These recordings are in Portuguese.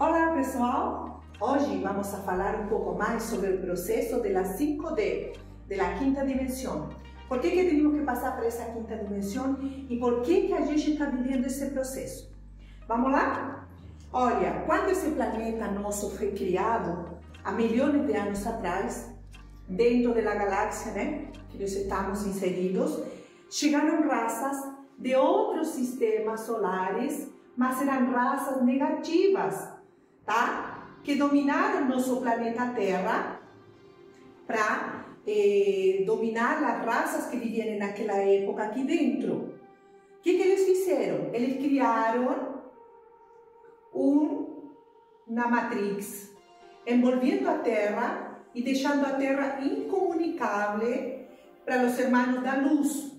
Olá pessoal, hoje vamos a falar um pouco mais sobre o processo da 5D, da quinta dimensão. Por que temos que passar por essa quinta dimensão e por que a gente está vivendo esse processo? Vamos lá? Olha, quando esse planeta nosso foi criado, há milhões de anos atrás, dentro da galáxia, né, que nós estamos inseridos, chegaram raças de outros sistemas solares, mas eram raças negativas, tá? Que dominaram nosso planeta Terra para dominar as raças que viviam naquela época aqui dentro. O que eles fizeram? Eles criaram uma matrix envolvendo a Terra e deixando a Terra incomunicável para os hermanos da luz,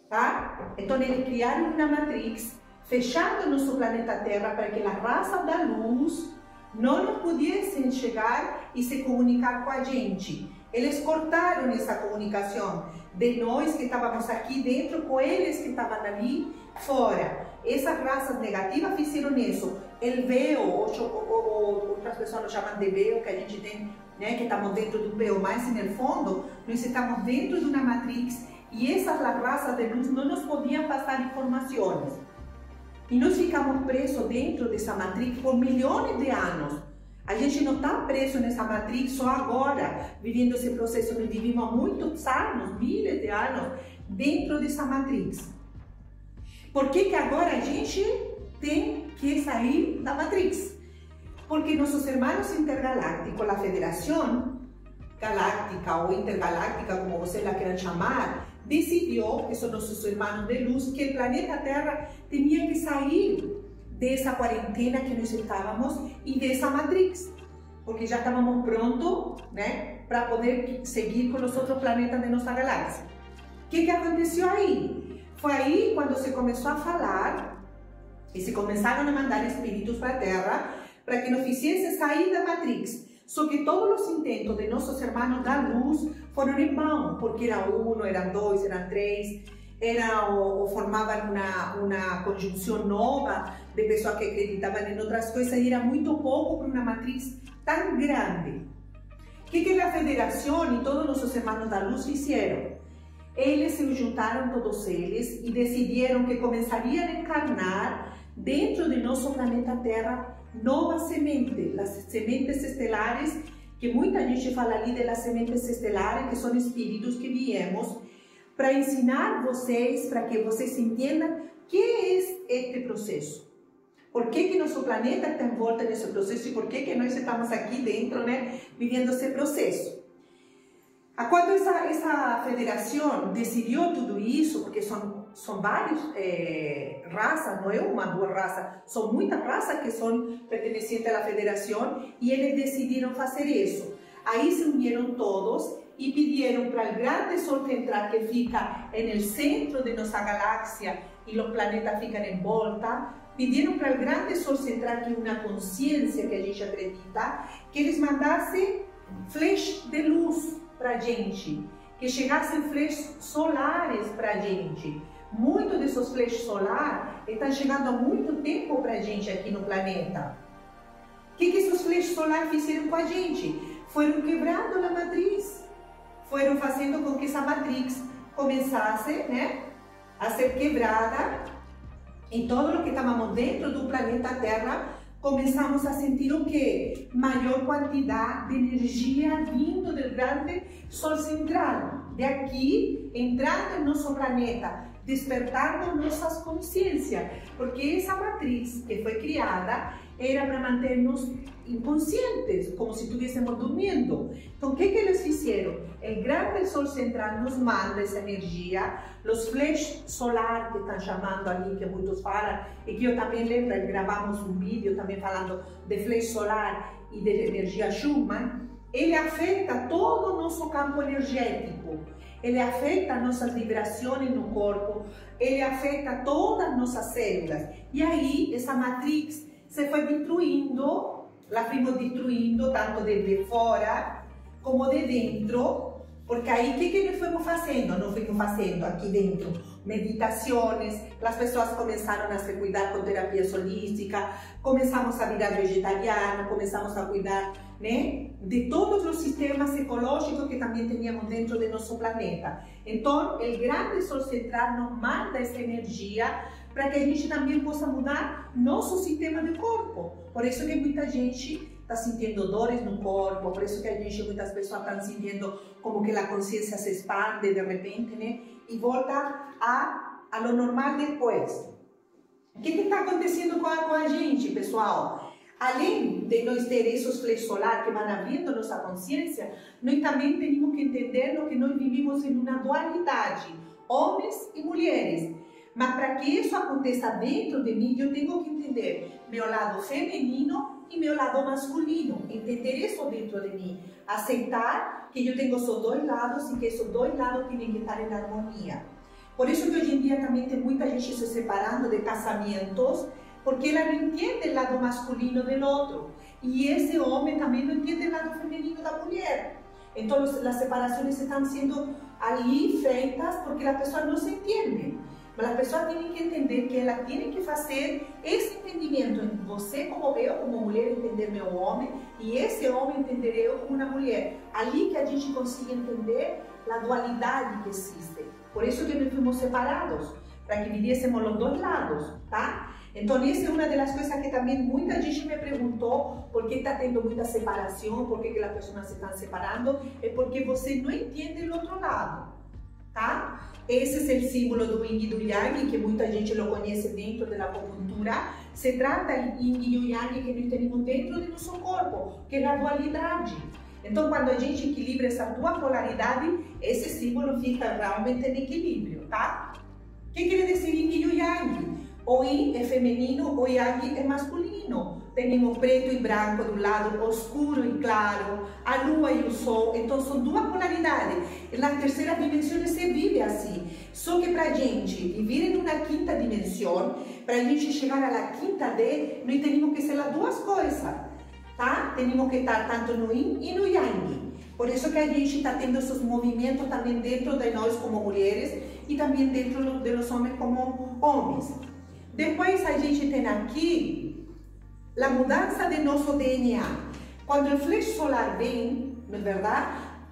tá? Então eles criaram uma matrix fechando nosso planeta Terra para que as raças da luz não pudessem chegar e se comunicar com a gente. Eles cortaram essa comunicação de nós que estávamos aqui dentro com eles que estavam ali fora. Essas raças negativas fizeram isso. El véu, outras pessoas chamam de véu, que a gente tem, né, que estamos dentro do véu, mas no fundo nós estamos dentro de uma matrix e essas raças de luz não nos podiam passar informações. E nós ficamos presos dentro dessa matrix por milhões de anos. A gente não está preso nessa matrix só agora, vivendo esse processo. Nós vivemos há muitos anos, milhares de anos, dentro dessa matrix. Por que agora a gente tem que sair da matrix? Porque nossos irmãos intergalácticos, a Federação Galáctica ou Intergaláctica, como você la queira chamar, decidiu, que são nossos irmãos de luz, que o planeta Terra tinha que sair dessa quarentena que nós estávamos e dessa matrix, porque já estávamos prontos, né, para poder seguir com os outros planetas de nossa galáxia. O que aconteceu aí? Foi aí quando se começou a falar e se começaram a mandar espíritos para a Terra para que nos fizesse sair da matrix. Só que todos os intentos de nossos irmãos da luz foram em vão, porque era um, eram dois, eram três, ou formavam uma conjunção nova de pessoas que acreditavam em outras coisas e era muito pouco para uma matriz tão grande. O que a Federação e todos nossos irmãos da luz fizeram? Eles se juntaram, todos eles, e decidiram que começariam a encarnar dentro de nosso planeta Terra novas sementes, as sementes estelares, que muita gente fala ali das sementes estelares, que são espíritos que viemos para ensinar vocês, para que vocês entendam o que é este processo. Por que nosso planeta está envolto nesse processo e por que nós estamos aqui dentro, né, vivendo esse processo. Quando essa federação decidiu tudo isso, porque são várias raças, não é uma, duas raças, são muitas raças que são pertencentes à federação e eles decidiram fazer isso. Aí se uniram todos e pediram para o grande Sol central que fica no centro de nossa galáxia e os planetas ficam em volta, pediram para o grande Sol central, que é uma consciência que a gente acredita, que eles mandassem flechas de luz para a gente, que chegassem flechas solares para a gente. Muitos desses flechas solares estão chegando há muito tempo para a gente aqui no planeta. O que esses flechas solares fizeram com a gente? Foram quebrando a matriz, foram fazendo com que essa matrix começasse, né, a ser quebrada. E todo o que estávamos dentro do planeta Terra começamos a sentir o quê? Maior quantidade de energia vindo do grande Sol central, de aqui, entrando no nosso planeta, despertando nossas consciências, porque essa matriz que foi criada era para manter-nos inconscientes, como se estivéssemos dormindo. Então, o que eles fizeram? O grande Sol central nos manda essa energia, os flashes solares que estão chamando ali, que muitos falam, e que eu também lembro, gravamos um vídeo também falando de flash solar e de energia Schumann. Ele afeta todo o nosso campo energético, ele afeta nossas vibrações no corpo, ele afeta todas as nossas células. E aí, essa matrix se foi destruindo, la fomos destruindo tanto de fora como de dentro, Porque aí, o que nós fomos fazendo? Nós fomos fazendo aqui dentro meditações, as pessoas começaram a se cuidar com terapia holística, começamos a virar vegetariano, começamos a cuidar, né, de todos os sistemas ecológicos que também tínhamos dentro de nosso planeta. Então, o grande Sol Central nos manda essa energia para que a gente também possa mudar nosso sistema de corpo. Por isso que muita gente está sentindo dores no corpo, por isso que muitas pessoas estão sentindo como que a consciência se expande de repente, né? E volta a lo normal depois. O que está acontecendo com a gente, pessoal? Além de nós ter esses flechos solares que vão abrindo nossa consciência, nós também temos que entender que nós vivimos em uma dualidade, homens e mulheres. Mas para que isso aconteça dentro de mim, eu tenho que entender meu lado feminino e meu lado masculino. Entender isso dentro de mim. Aceitar que eu tenho esses dois lados e que esses dois lados têm que estar em harmonia. Por isso que hoje em dia também tem muita gente se separando de casamentos, porque ela não entende o lado masculino do outro. E esse homem também não entende o lado feminino da mulher. Então as separações estão sendo ali feitas porque a pessoa não se entende. Mas a pessoa tem que entender que ela tem que fazer esse entendimento entre você como eu, como mulher, entender meu homem, e esse homem entender eu como uma mulher. Ali que a gente consiga entender a dualidade que existe. Por isso que nós fomos separados, para que vivêssemos os dois lados, tá? Então, essa é uma das coisas que também muita gente me perguntou, por que está tendo muita separação, por que as pessoas se estão separando, é porque você não entende o outro lado, tá? Esse é o símbolo do Yin e do Yang, que muita gente lo conhece dentro da acupuntura. Se trata do Yin e do Yang que nós temos dentro do nosso corpo, que é a dualidade. Então, quando a gente equilibra essa duas polaridades, esse símbolo fica realmente em equilíbrio, tá? O que quer dizer Yin e o Yang? O Yin é feminino, o Yang é masculino. Temos preto e branco do lado, escuro e claro, a lua e o sol. Então, são duas polaridades. Na terceira dimensão se vive assim. Só que para a gente viver em uma quinta dimensão, para a gente chegar à quinta D, nós temos que ser as duas coisas, tá? Temos que estar tanto no Yin e no Yang. Por isso que a gente está tendo esses movimentos também dentro de nós como mulheres e também dentro dos homens como homens. Depois a gente tem aqui a mudança de nosso DNA. Quando o flexo solar vem, não é verdade?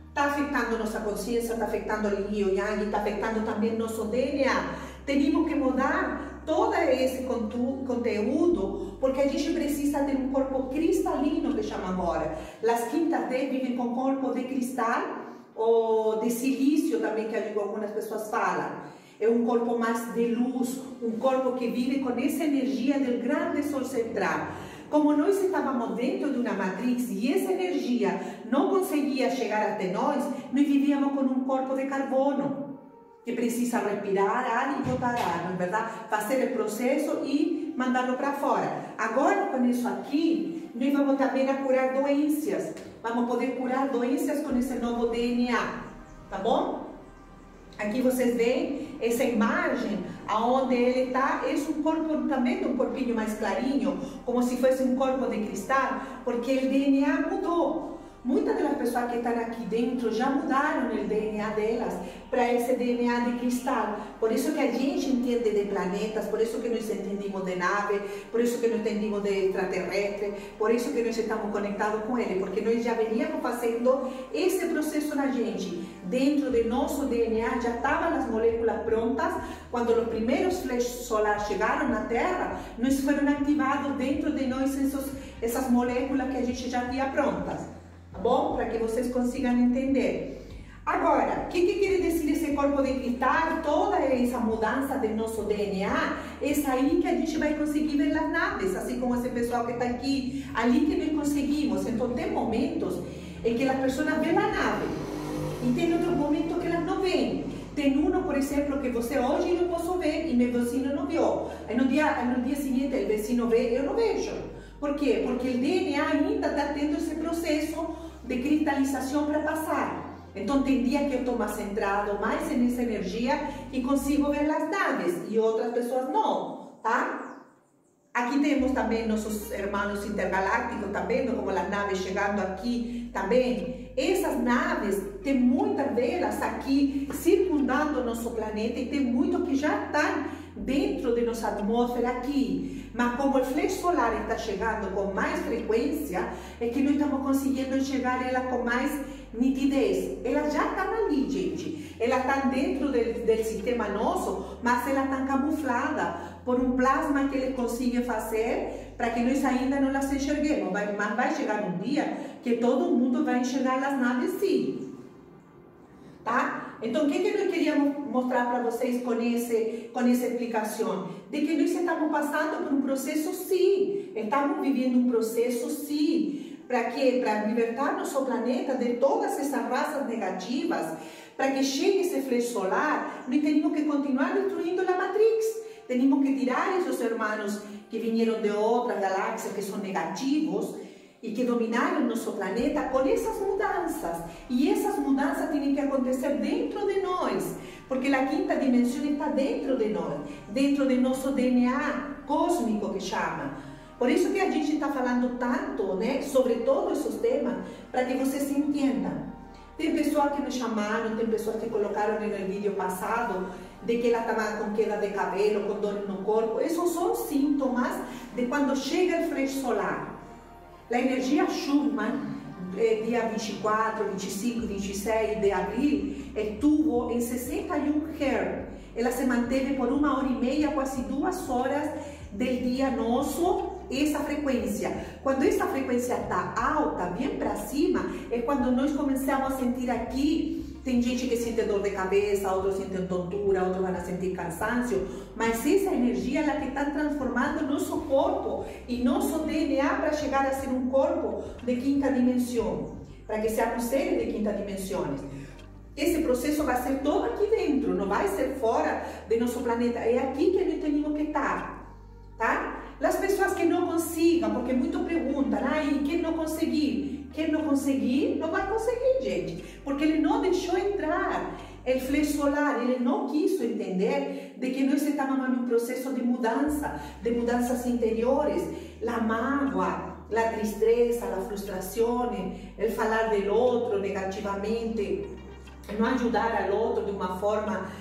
Está afetando nossa consciência, está afetando o Yin e o Yang, está afetando também nosso DNA. Temos que mudar todo esse conteúdo, porque a gente precisa ter um corpo cristalino, que chama agora. As quintas D vivem com corpo de cristal ou de silício também, que algumas pessoas falam. É um corpo mais de luz, um corpo que vive com essa energia do grande Sol Central. Como nós estávamos dentro de uma matrix e essa energia não conseguia chegar até nós vivíamos com um corpo de carbono, que precisa respirar ar e botar ar, não é verdade? Fazer o processo e mandá-lo para fora. Agora, com isso aqui, nós vamos também a curar doenças. Vamos poder curar doenças com esse novo DNA, tá bom? Aqui vocês veem essa imagem, aonde ele está, é um corpo também, um corpinho mais clarinho, como se fosse um corpo de cristal, porque o DNA mudou. Muitas das pessoas que estão aqui dentro já mudaram o DNA delas para esse DNA de cristal. Por isso que a gente entende de planetas, por isso que nós entendemos de nave, por isso que nós entendemos de extraterrestre, por isso que nós estamos conectados com ele, porque nós já veníamos fazendo esse processo na gente. Dentro do nosso DNA já estavam as moléculas prontas. Quando os primeiros flechas solares chegaram na Terra, nós foram ativados dentro de nós essas moléculas que a gente já tinha prontas. Tá bom? Para que vocês consigam entender. Agora, o que quer dizer esse corpo de cristal? Toda essa mudança do nosso DNA, é aí que a gente vai conseguir ver as naves, assim como esse pessoal que está aqui, ali que nós conseguimos. Então, tem momentos em que as pessoas veem a nave e tem outros momentos que elas não veem. Tem um, por exemplo, que você hoje não posso ver e meu vecino não viu. Aí no dia seguinte, o vecino vê, eu não vejo. Por quê? Porque o DNA ainda está tendo esse processo de cristalização para passar. Então, tem dia que eu estou mais centrado, mais nessa energia e consigo ver as naves e outras pessoas não, tá? Aqui temos também nossos irmãos intergalácticos, tá vendo como as naves chegando aqui também essas naves têm muitas delas aqui circundando o nosso planeta e tem muito que já estão dentro de nossa atmosfera aqui. Mas como o flash solar está chegando com mais frequência, é que nós estamos conseguindo enxergar ela com mais nitidez. Ela já está ali, gente. Ela está dentro do sistema nosso, mas ela está camuflada por um plasma que ele consegue fazer para que nós ainda não las enxerguemos. Mas vai chegar um dia que todo mundo vai enxergar as naves, sim. Tá? Então, o que nós queríamos mostrar para vocês com essa explicação? De que nós estamos passando por um processo, sim. Estamos vivendo um processo, sim. Para quê? Para libertar nosso planeta de todas essas raças negativas. Para que chegue esse flash solar, nós temos que continuar destruindo a Matrix. Temos que tirar esses hermanos que vieram de outras galáxias, que são negativos, e que dominaram nosso planeta com essas mudanças. E essas mudanças têm que acontecer dentro de nós, porque a quinta dimensão está dentro de nós, dentro de nosso DNA cósmico que chama. Por isso que a gente está falando tanto, né, sobre todos esses temas, para que vocês entendam. Tem pessoas que me chamaram, tem pessoas que colocaram no vídeo passado de que ela estava com queda de cabelo, com dor no corpo. Esses são sintomas de quando chega o flash solar. A energia Schumann, dia 24, 25, 26 de abril, estuvo em 61 Hz. Ela se manteve por 1h30, quase 2 horas do dia nosso, essa frequência. Quando essa frequência está alta, bem para cima, é quando nós começamos a sentir aqui. Tem gente que sente dor de cabeça, outros sentem tontura, outros vão sentir cansaço, mas essa energia é a que está transformando nosso corpo e nosso DNA para chegar a ser um corpo de quinta dimensão, para que seamos seres de quinta dimensão. Esse processo vai ser todo aqui dentro, não vai ser fora de nosso planeta, é aqui que nós temos que estar, tá? As pessoas que não consigam, porque muito perguntam, e quem não conseguir? Quem não conseguir, não vai conseguir, gente, porque ele não deixou entrar o flash solar, ele não quis entender de que nós estamos num processo de mudanças interiores, a mágoa, a tristeza, a frustração, o falar do outro negativamente, não ajudar ao outro de uma forma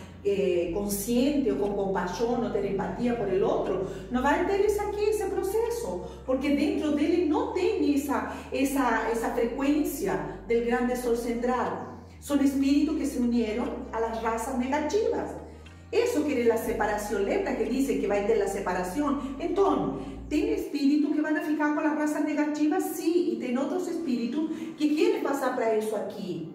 consciente ou com compaixão ou ter empatia por el outro, não vai ter esse processo, porque dentro dele não tem essa frequência do grande sol central. São espíritos que se uniram às raças negativas. Isso que é a separação. Lembra que dizem que vai ter a separação? Então, tem espíritos que vão ficar com as raças negativas, sim, e tem outros espíritos que querem passar para isso aqui.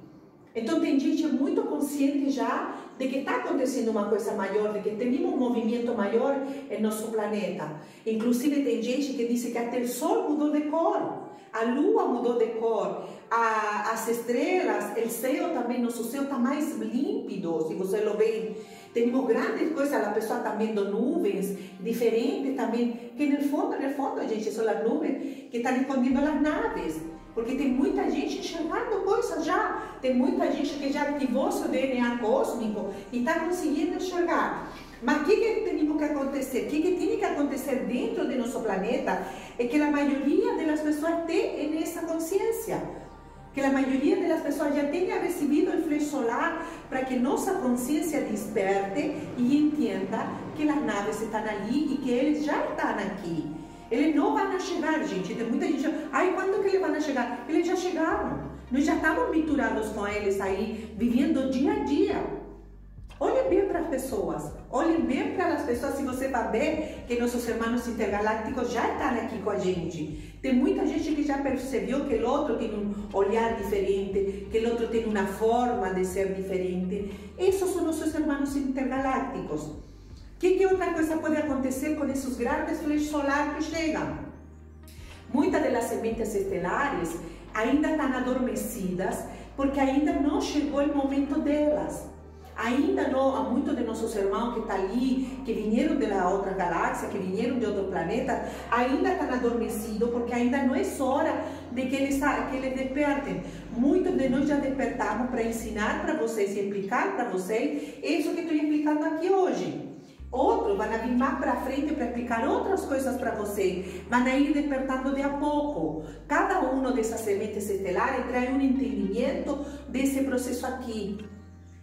Então, tem gente muito consciente já de que está acontecendo uma coisa maior, de que temos um movimento maior em nosso planeta. Inclusive, tem gente que diz que até o Sol mudou de cor, a Lua mudou de cor, as estrelas, o céu também, nosso céu está mais límpido, se você lo vê. Temos grandes coisas, a pessoa está vendo nuvens diferentes também, que no fundo, gente, são as nuvens que estão escondendo as naves. Porque tem muita gente enxergando coisas já. Tem muita gente que já ativou seu DNA cósmico e está conseguindo enxergar. Mas o que tem que acontecer? O que tem que acontecer dentro do nosso planeta é que a maioria das pessoas tenha essa consciência. Que a maioria das pessoas já tenha recebido o flash solar para que nossa consciência desperte e entenda que as naves estão ali e que eles já estão aqui. Eles não vão chegar, gente. Tem muita gente, quando que eles vão chegar? Eles já chegaram. Nós já estamos misturados com eles aí, vivendo dia a dia. Olhem bem para as pessoas. Olhem bem para as pessoas, se você vai ver que nossos irmãos intergalácticos já estão aqui com a gente. Tem muita gente que já percebeu que o outro tem um olhar diferente, que o outro tem uma forma de ser diferente. Esses são nossos irmãos intergalácticos. O que outra coisa pode acontecer com esses grandes flash solares que chegam? Muitas das sementes estelares ainda estão adormecidas porque ainda não chegou o momento delas. Ainda não, há muitos de nossos irmãos que estão ali, que vieram de outra galáxia, que vieram de outro planeta, ainda estão adormecidos porque ainda não é hora de que eles despertem. Muitos de nós já despertamos para ensinar para vocês e explicar para vocês isso que estou explicando aqui hoje. Outros vão vir mais para frente para explicar outras coisas para você. Vão ir despertando de a pouco. Cada uma dessas sementes estelares traz um entendimento desse processo aqui.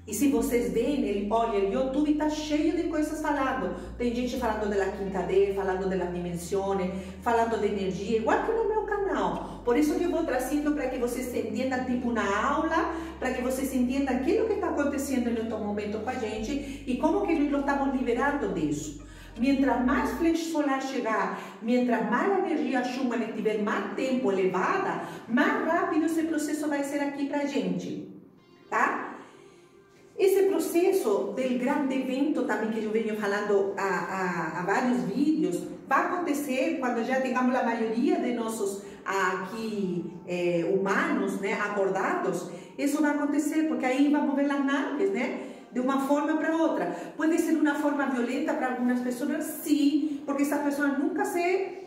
E se vocês veem, olha, o YouTube está cheio de coisas falando. Tem gente falando da quinta D, falando das dimensões, falando de energia, igual que no meu canal. Por isso que eu vou trazendo para que vocês entendam, tipo na aula, para que vocês entendam aquilo que está acontecendo em outro momento com a gente e como que nós estamos liberando disso. Mientras mais flecha solar chegar, mientras mais a energia Schumann estiver mais tempo elevada, mais rápido esse processo vai ser aqui para a gente, tá? Esse processo do grande evento também que eu venho falando há vários vídeos, vai acontecer quando já tenhamos a maioria de nossos aqui humanos, né, acordados. Isso vai acontecer porque aí vamos ver as naves, né, de uma forma para outra. Pode ser uma forma violenta para algumas pessoas, sim, porque essas pessoas nunca se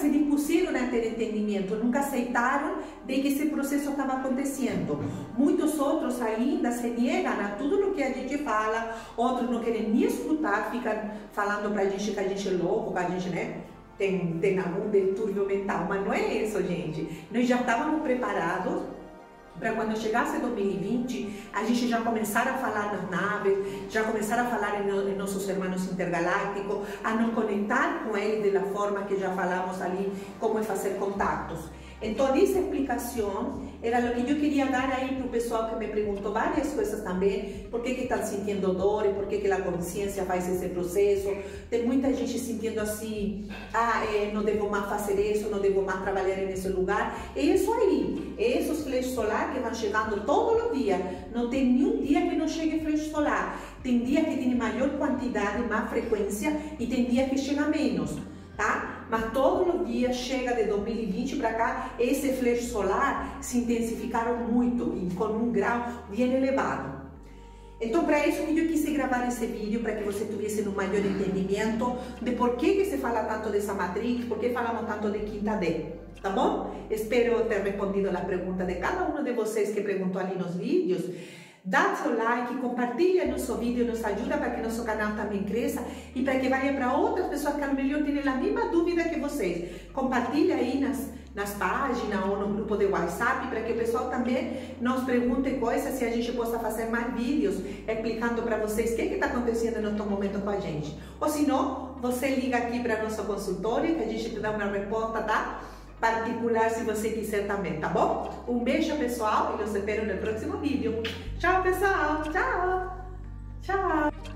dispuseram a ter entendimento, nunca aceitaram de que esse processo estava acontecendo. Muitos outros ainda se negam a tudo o que a gente fala, outros não querem nem escutar, ficam falando para a gente que a gente é louco, que a gente, né, tem algum distúrbio mental, mas não é isso, gente. Nós já estávamos preparados para quando chegasse 2020, a gente já começar a falar nas naves, já começar a falar em nossos irmãos intergalácticos, a nos conectar com eles da forma que já falamos ali, como é fazer contatos. Então, essa explicação era o que eu queria dar aí para o pessoal que me perguntou várias coisas também, por que estão sentindo dor, por que a consciência faz esse processo. Tem muita gente sentindo assim, não devo mais fazer isso, não devo mais trabalhar nesse lugar. É isso aí, é esses flechas solares que vão chegando todos os dias. Não tem nenhum dia que não chegue flecha solar. Tem dia que tem maior quantidade, mais frequência, e tem dia que chega menos, tá? Mas todos os dias chega de 2020 para cá, esse flecha solar se intensificaram muito e com um grau bem elevado. Então, para isso que eu quis gravar esse vídeo, para que você tivesse um maior entendimento de por que se fala tanto dessa matrix, por que falamos tanto de quinta D, tá bom? Espero ter respondido a pergunta de cada um de vocês que perguntou ali nos vídeos. Dá seu like, compartilha nosso vídeo, nos ajuda para que nosso canal também cresça e para que vá para outras pessoas que ao melhor têm a mesma dúvida que vocês. Compartilha aí nas páginas ou no grupo de WhatsApp para que o pessoal também nos pergunte coisas, se a gente possa fazer mais vídeos explicando para vocês o que está acontecendo no momento com a gente. Ou se não, você liga aqui para nosso consultório que a gente te dá uma resposta, tá? Particular, se você quiser também, tá bom? Um beijo, pessoal, e eu espero no próximo vídeo. Tchau, pessoal! Tchau! Tchau!